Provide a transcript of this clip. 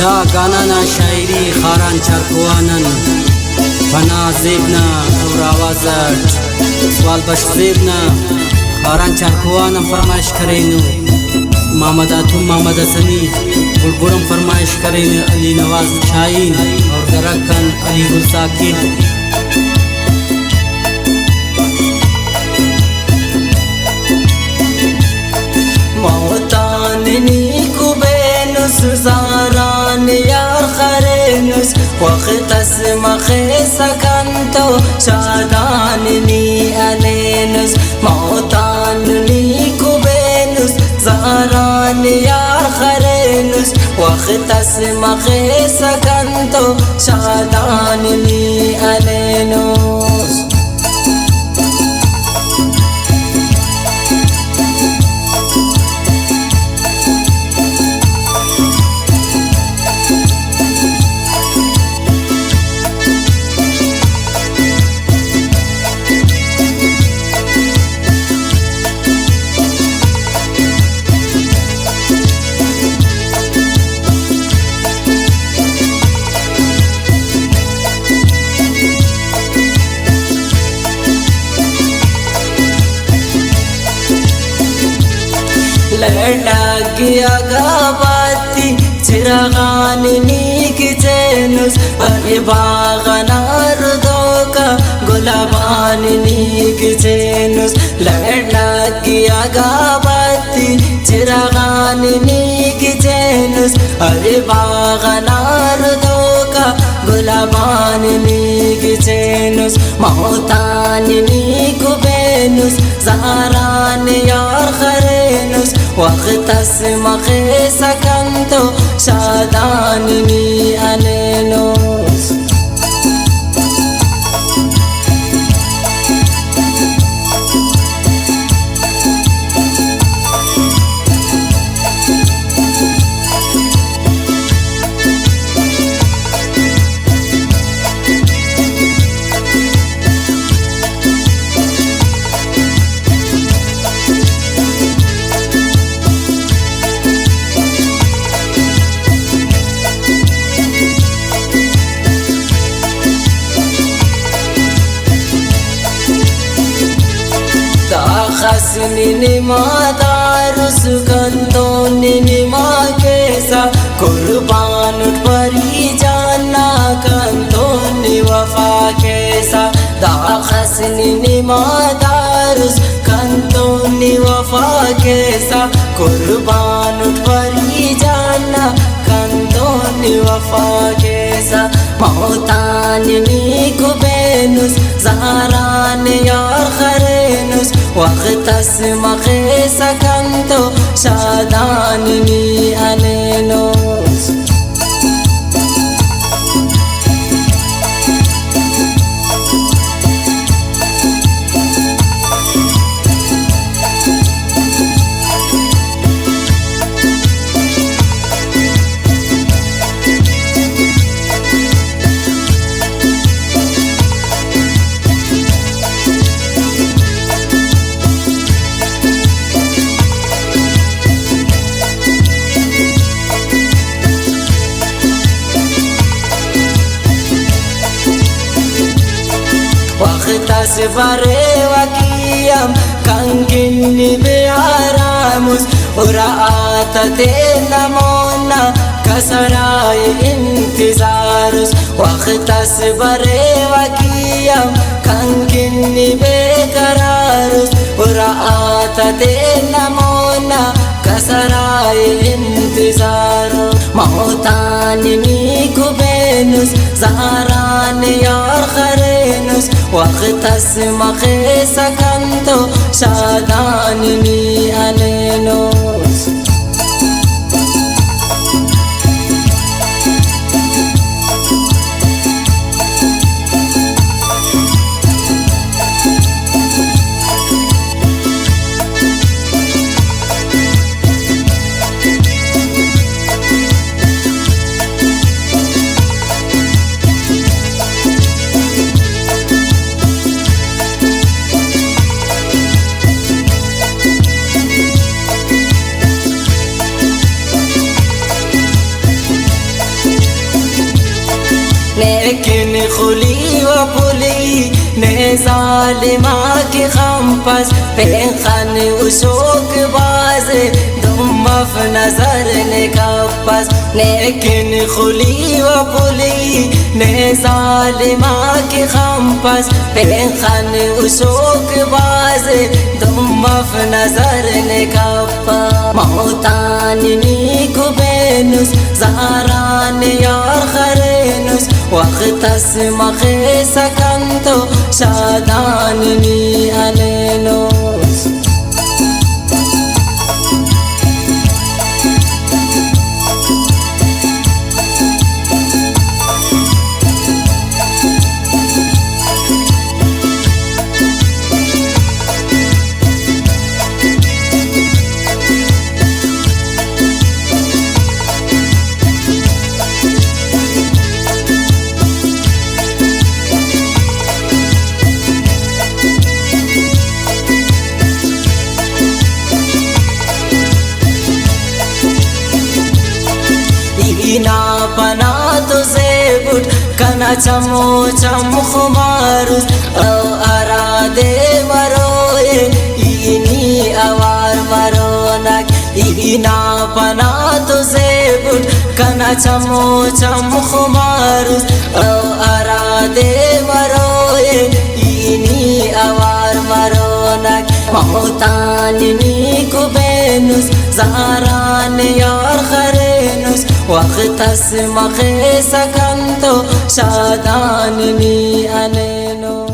دا गाना शायरी खारान चारकुआनन बना जेबना और आवाज सवाल बश जेबना खारान चारकुआनन फरमाइश करेनु मोहम्मद आतुम मोहम्मद हसनी बुलबुलम फरमाइश करेनु अली नवाज शाहीन और दरकन अली गुल साकिब زاران يا خرينوس وقت اسمخ سكنتو شادانني ألينوس موتانني كوبينوس زاران يا خرينوس وقت اسمخ سكنتو شادانني ألينوس लड़किया गाबाती चिरागान नीक चैनुस अरे बागनार दोका गुलाबान नीक चैनुस लड़किया गाबाती चिरागान नीक चैनुस अरे बागनार दोका गुलाबान नीक चैनुस मौतान नीक बेनुस ज़हरान यार खरेनुस وقت اسمخ سكنتو شادانني ألينوس खसनी मा दारुस कंदोनी मा कैसा कुर्बान परी जाना कंदोनी वफा कैसा दा खसनी मा दारुस कंदोनी वफा कैसा कुर्बान परी जाना कंदोनी वफा कैसा मौतानी कुबेनुस ज़हरान यार खरेनुस وقت اسمخ سكنتو شادانني ألينوس tasbare wakiyam kanginni bearamus uraat tena mona kasaray intizarus waqt tasbare wakiyam kanginni bekararus uraat tena mona kasaray intizarus mautanni kubenus zaharan yar kharenus وقت اسمخ سكنتو شادانني ألينوس लेकिन खुली व पुली ने जालिमा की खम्पस पेखन उशोक बाज दुमफ नजर ने कपस लेकिन खुली व पुली ने जालिमा की खम्पस पेखन उशोक बाज दुमफ नजर ने कपस मौतानी कुबेनुस ज़हरान यार खरेनुस वक़्तस मखे सकंतो शादाननी अलेनुस ना पना तुझे बुट कना चमो चम खुमारुस ओ अरादे मरोए इनी अवार मरोनक इना पना तुझे बुट कना चमो चम खुमारुस ओ अरादे मरोए इनी अवार मरोनक मौतानी कुबेनुस ज़हरान यार खरेनुस वक़्तस मखे सकंतो शादाननी अलेनुस